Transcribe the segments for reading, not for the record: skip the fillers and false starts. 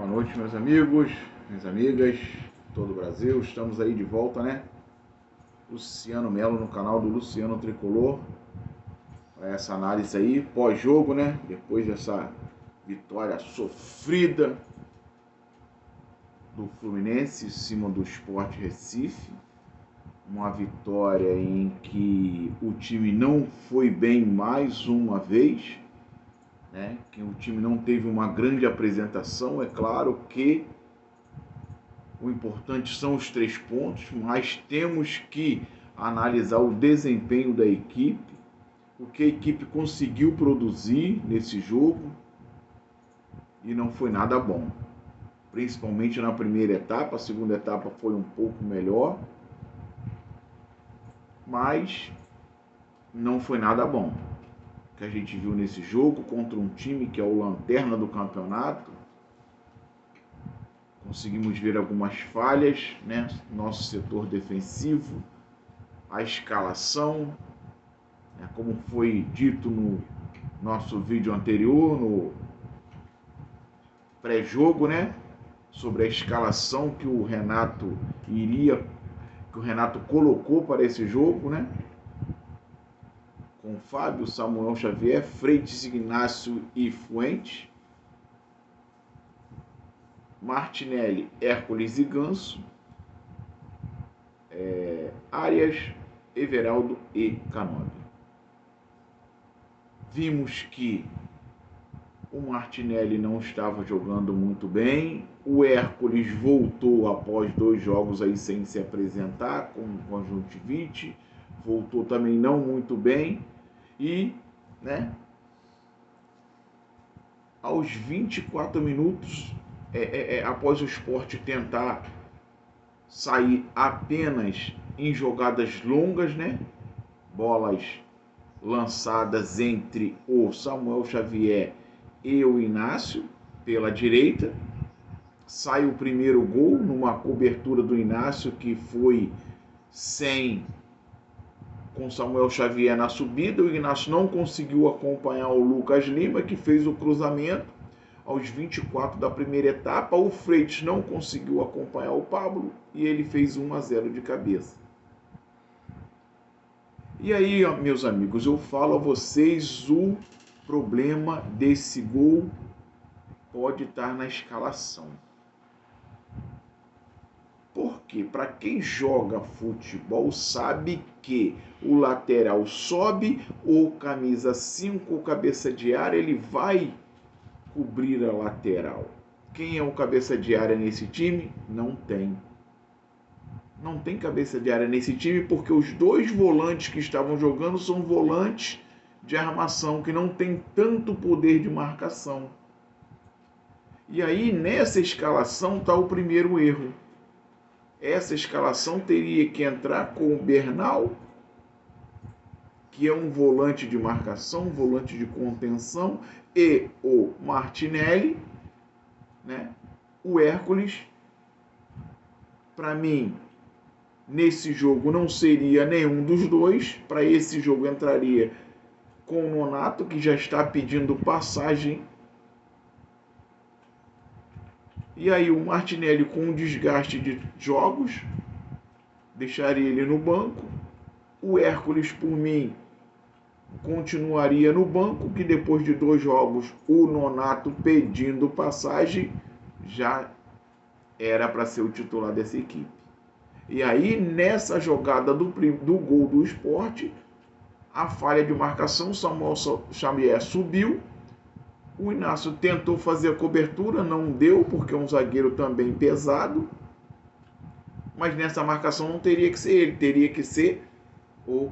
Boa noite, meus amigos, minhas amigas, todo o Brasil. Estamos aí de volta, né? Luciano Melo no canal do Luciano Tricolor. Essa análise aí, pós-jogo, né? Depois dessa vitória sofrida do Fluminense em cima do Sport Recife. Uma vitória em que o time não foi bem mais uma vez, né? Que o time não teve uma grande apresentação. É claro que o importante são os 3 pontos, mas temos que analisar o desempenho da equipe, o que a equipe conseguiu produzir nesse jogo, e não foi nada bom. Principalmente na primeira etapa, a segunda etapa foi um pouco melhor, mas não foi nada bom. O que a gente viu nesse jogo contra um time que é o lanterna do campeonato, conseguimos ver algumas falhas, né? Nosso setor defensivo, a escalação, né? Como foi dito no nosso vídeo anterior, no pré-jogo, né? Sobre a escalação que o Renato colocou para esse jogo, né? Com Fábio, Samuel Xavier, Freitas, Ignácio e Fuentes, Martinelli, Hércules e Ganso, Arias, Everaldo e Canóbio. Vimos que o Martinelli não estava jogando muito bem, o Hércules voltou após 2 jogos aí sem se apresentar com conjuntivite, voltou também não muito bem e, né, aos 24 minutos, após o Sport tentar sair apenas em jogadas longas, né? Bolas lançadas entre o Samuel Xavier e o Inácio pela direita. Sai o primeiro gol numa cobertura do Inácio que foi com Samuel Xavier na subida. O Inácio não conseguiu acompanhar o Lucas Lima, que fez o cruzamento aos 24 da primeira etapa. O Freitas não conseguiu acompanhar o Pablo e ele fez 1-0 de cabeça. E aí, meus amigos, eu falo a vocês, o problema desse gol pode estar na escalação. Porque para quem joga futebol sabe que o lateral sobe ou camisa 5 ou cabeça de área, ele vai cobrir a lateral. Quem é o cabeça de área nesse time? Não tem. Não tem cabeça de área nesse time porque os 2 volantes que estavam jogando são volantes de armação, que não tem tanto poder de marcação. E aí, nessa escalação, está o primeiro erro. Essa escalação teria que entrar com o Bernal, que é um volante de marcação, volante de contenção, e o Martinelli, né? O Hércules, para mim, nesse jogo não seria nenhum dos dois. Para esse jogo entraria com o Nonato, que já está pedindo passagem. E aí o Martinelli, com um desgaste de jogos, deixaria ele no banco. O Hércules, por mim, continuaria no banco, que depois de 2 jogos, o Nonato pedindo passagem, já era para ser o titular dessa equipe. E aí, nessa jogada do gol do Sport, a falha de marcação, Samuel Xavier subiu, o Inácio tentou fazer a cobertura, não deu, porque é um zagueiro também pesado, mas nessa marcação não teria que ser ele, teria que ser o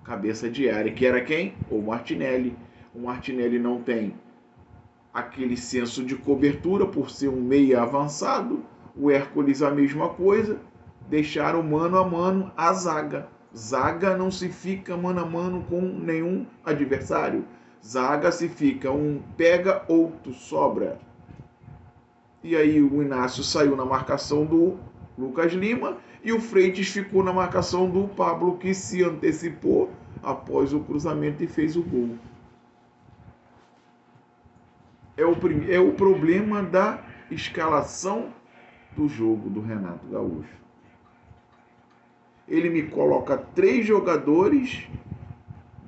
cabeça de área, que era quem? O Martinelli. O Martinelli não tem aquele senso de cobertura por ser um meia avançado, o Hércules a mesma coisa, deixaram mano a mano a zaga. Zaga não se fica mano a mano com nenhum adversário. Zaga se fica um pega, outro sobra. E aí o Inácio saiu na marcação do Lucas Lima e o Freitas ficou na marcação do Pablo, que se antecipou após o cruzamento e fez o gol. É o problema da escalação do jogo do Renato Gaúcho. Ele me coloca 3 jogadores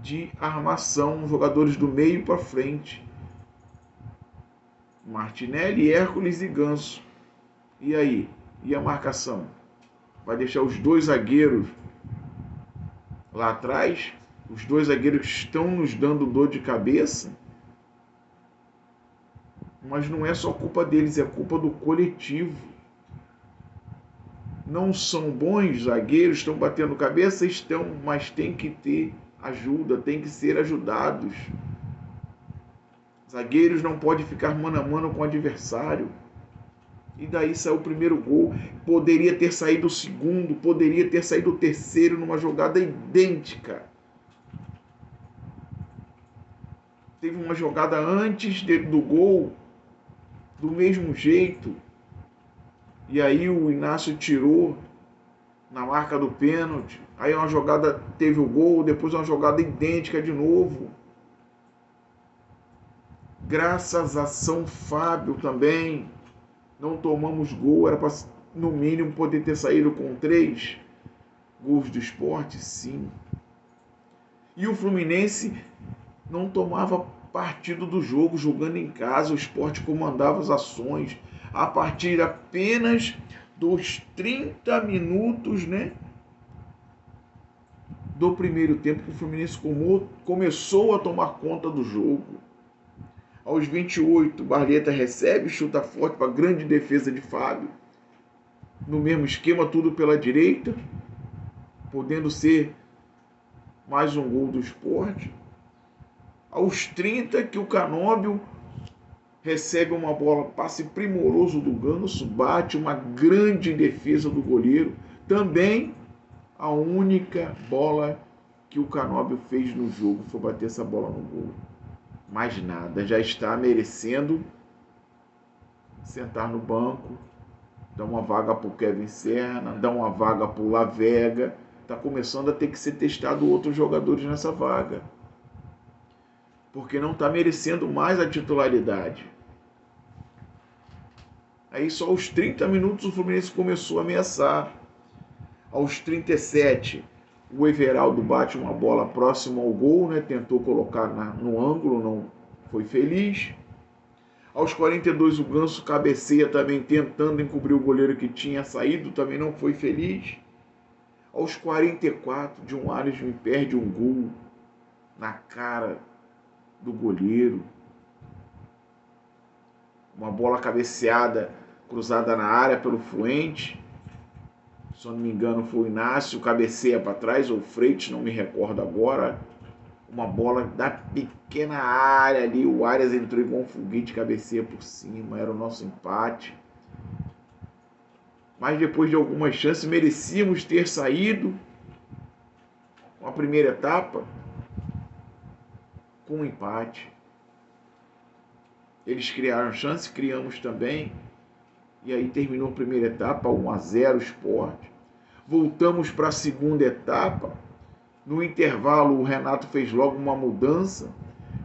de armação, jogadores do meio para frente. Martinelli, Hércules e Ganso. E aí? E a marcação? Vai deixar os 2 zagueiros lá atrás? Os 2 zagueiros que estão nos dando dor de cabeça? Mas não é só culpa deles, é culpa do coletivo. Não são bons zagueiros, estão batendo cabeça? Estão, mas tem que ter ajuda, tem que ser ajudados. Zagueiros não podem ficar mano a mano com o adversário. E daí saiu o primeiro gol. Poderia ter saído o segundo, poderia ter saído o terceiro numa jogada idêntica. Teve uma jogada antes do gol, do mesmo jeito. E aí o Inácio tirou na marca do pênalti. Aí uma jogada teve o gol, depois uma jogada idêntica de novo. Graças a São Fábio também, não tomamos gol. Era para, no mínimo, poder ter saído com 3 gols do Sport, sim. E o Fluminense não tomava partido do jogo, jogando em casa. O Sport comandava as ações. A partir apenas dos 30 minutos, né, do primeiro tempo, que o Fluminense começou a tomar conta do jogo. Aos 28, Barleta recebe, chuta forte para a grande defesa de Fábio. No mesmo esquema, tudo pela direita, podendo ser mais um gol do Sport. Aos 30, que o Canóbio recebe uma bola, passe primoroso do Ganso, bate uma grande defesa do goleiro. Também a única bola que o Canóbio fez no jogo foi bater essa bola no gol. Mais nada, já está merecendo sentar no banco, dá uma vaga para o Kevin Serna, dá uma vaga para o Lavega. Está começando a ter que ser testado outros jogadores nessa vaga, porque não está merecendo mais a titularidade. Aí só aos 30 minutos o Fluminense começou a ameaçar. Aos 37, o Everaldo bate uma bola próxima ao gol, né? Tentou colocar no ângulo, não foi feliz. Aos 42, o Ganso cabeceia também, tentando encobrir o goleiro que tinha saído, também não foi feliz. Aos 44, John Arias me perde um gol na cara do goleiro. Uma bola cabeceada, cruzada na área pelo Fuente. Se eu não me engano, foi o Inácio, cabeceia para trás, ou o Freitas, não me recordo agora. Uma bola da pequena área ali, o Arias entrou igual um foguete, cabeceia por cima, era o nosso empate. Mas depois de algumas chances, merecíamos ter saído com a primeira etapa com um empate. Eles criaram chance, criamos também. E aí terminou a primeira etapa, 1-0 Sport. Voltamos para a segunda etapa. No intervalo, o Renato fez logo uma mudança.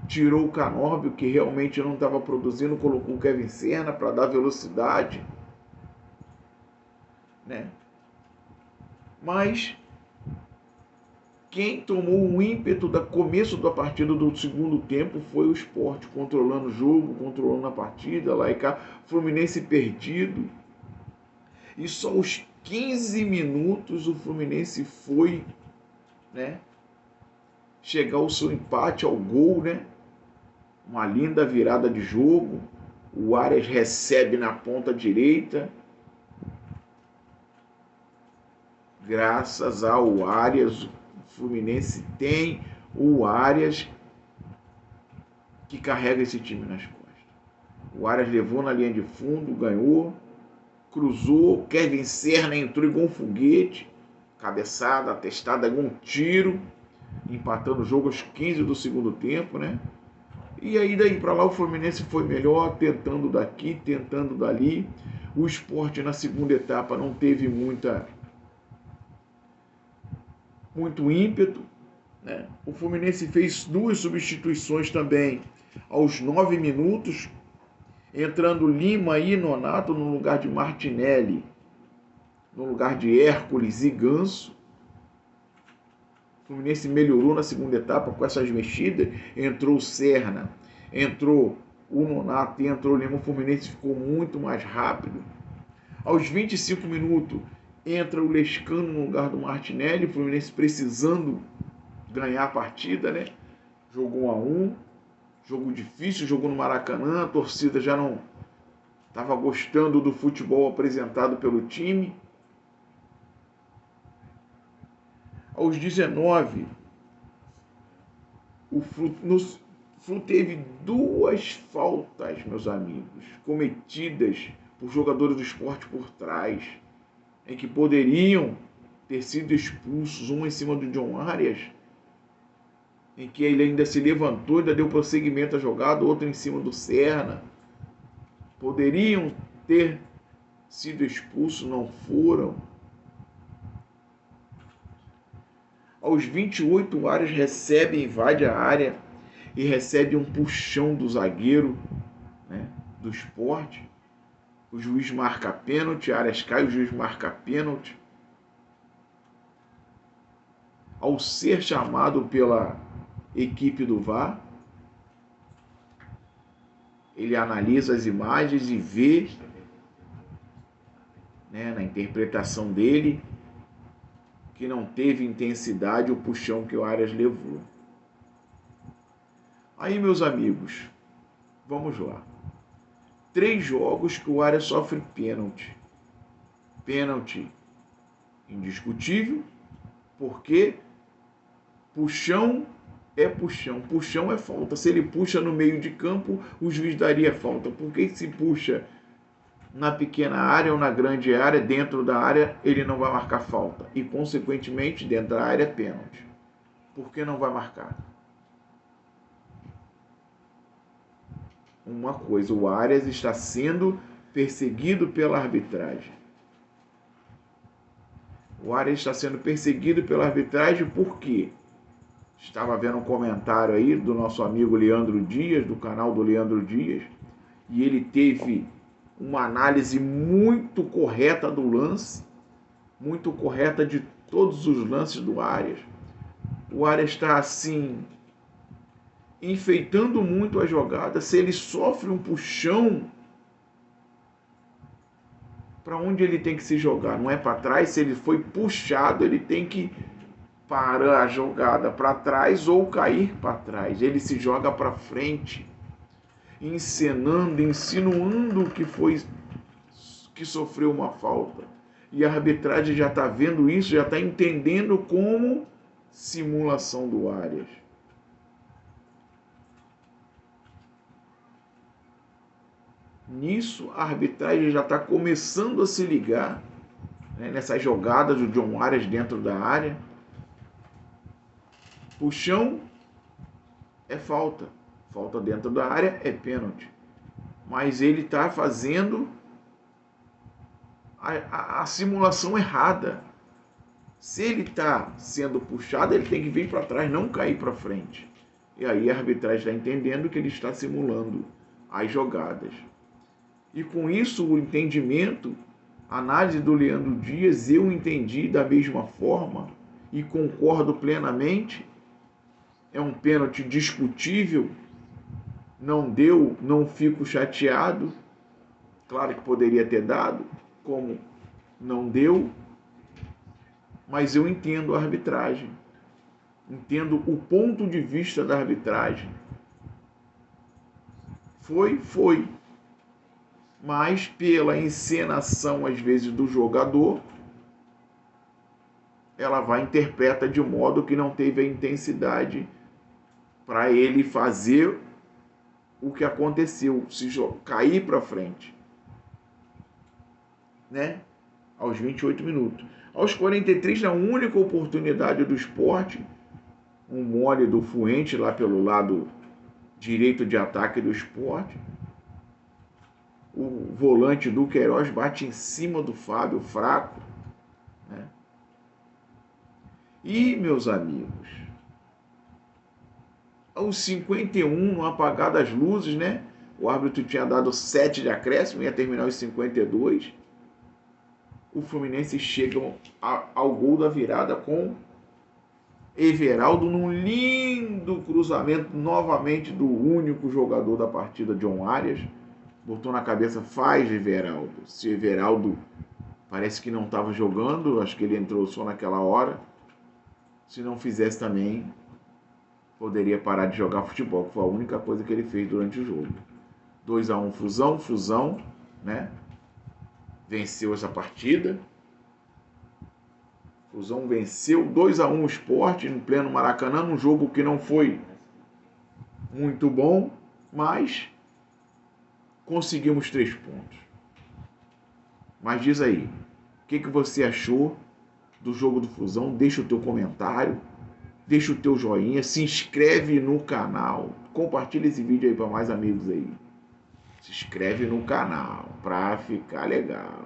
Tirou o Canóbio, que realmente não estava produzindo, colocou o Kevin Serna para dar velocidade, né? Mas quem tomou o ímpeto do começo da partida do segundo tempo foi o Sport, controlando o jogo, controlando a partida, lá e cá, Fluminense perdido. E só aos 15 minutos o Fluminense foi, né, chegar ao seu empate, ao gol, né? Uma linda virada de jogo. O Arias recebe na ponta direita. Graças ao Arias, o Fluminense tem o Arias que carrega esse time nas costas. O Arias levou na linha de fundo, ganhou, cruzou, Kevin Serna entrou igual um foguete, cabeçada, atestada, igual um tiro, empatando o jogo aos 15 do segundo tempo, né? E aí daí para lá o Fluminense foi melhor, tentando daqui, tentando dali. O Sport na segunda etapa não teve muito ímpeto, né? O Fluminense fez 2 substituições também aos 9 minutos. Entrando Lima e Nonato no lugar de Martinelli, no lugar de Hércules e Ganso. O Fluminense melhorou na segunda etapa com essas mexidas. Entrou o Serna, entrou o Nonato e entrou o Lima. O Fluminense ficou muito mais rápido. Aos 25 minutos, entra o Lescano no lugar do Martinelli. O Fluminense precisando ganhar a partida, né? Jogou 1-1. Jogo difícil, jogou no Maracanã. A torcida já não estava gostando do futebol apresentado pelo time. Aos 19, o Flu teve 2 faltas, meus amigos, cometidas por jogadores do Sport por trás, em que poderiam ter sido expulsos, uma em cima do John Arias, em que ele ainda se levantou, ainda deu prosseguimento à jogada, outra em cima do Serna. Poderiam ter sido expulsos, não foram. Aos 28, o Arias recebe, invade a área e recebe um puxão do zagueiro, né, do Sport. O juiz marca pênalti, Arias cai, o juiz marca pênalti. Ao ser chamado pela equipe do VAR, ele analisa as imagens e vê, né, na interpretação dele, que não teve intensidade o puxão que o Arias levou. Aí, meus amigos, vamos lá. 3 jogos que o Arias sofre pênalti. Pênalti indiscutível, porque puxão é puxão. Puxão é falta. Se ele puxa no meio de campo, o juiz daria falta. Porque se puxa na pequena área ou na grande área, dentro da área, ele não vai marcar falta. E, consequentemente, dentro da área é pênalti. Por que não vai marcar? Uma coisa, o Arias está sendo perseguido pela arbitragem. O Arias está sendo perseguido pela arbitragem por quê? Estava vendo um comentário aí do nosso amigo Leandro Dias, do canal do Leandro Dias, e ele teve uma análise muito correta do lance, muito correta de todos os lances do Arias. O Arias está assim, enfeitando muito a jogada. Se ele sofre um puxão, para onde ele tem que se jogar? Não é para trás. Se ele foi puxado, ele tem que parar a jogada para trás ou cair para trás. Ele se joga para frente, encenando, insinuando que sofreu uma falta. E a arbitragem já está vendo isso, já está entendendo como simulação do Arias. Nisso, a arbitragem já está começando a se ligar, né, nessas jogadas do John Arias dentro da área. Puxão é falta. Falta dentro da área é pênalti. Mas ele está fazendo a simulação errada. Se ele está sendo puxado, ele tem que vir para trás, não cair para frente. E aí a arbitragem está entendendo que ele está simulando as jogadas. E com isso, o entendimento, a análise do Leandro Dias, eu entendi da mesma forma e concordo plenamente. É um pênalti discutível, não deu, não fico chateado. Claro que poderia ter dado, como não deu, mas eu entendo a arbitragem, entendo o ponto de vista da arbitragem. Foi. Mas pela encenação, às vezes, do jogador, ela vai interpretar de modo que não teve a intensidade para ele fazer o que aconteceu, cair para frente, né? Aos 28 minutos. Aos 43, na única oportunidade do Sport, um mole do Fuente lá pelo lado direito de ataque do Sport, o volante do Queiroz bate em cima do Fábio, fraco, né? E, meus amigos, aos 51, no apagar das luzes, né, O árbitro tinha dado 7 de acréscimo, ia terminar os 52. O Fluminense chega ao gol da virada com Everaldo num lindo cruzamento novamente do único jogador da partida, John Arias. Botou na cabeça, faz Everaldo. Se Everaldo parece que não estava jogando, acho que ele entrou só naquela hora. Se não fizesse também, poderia parar de jogar futebol, que foi a única coisa que ele fez durante o jogo. 2-1 Flusão, né? Venceu essa partida. Flusão venceu 2-1 o Sport no pleno Maracanã, num jogo que não foi muito bom, mas conseguimos 3 pontos. Mas diz aí, o que você achou do jogo do Flusão? Deixa o teu comentário, deixa o teu joinha, se inscreve no canal, compartilha esse vídeo aí para mais amigos aí. Se inscreve no canal para ficar legal.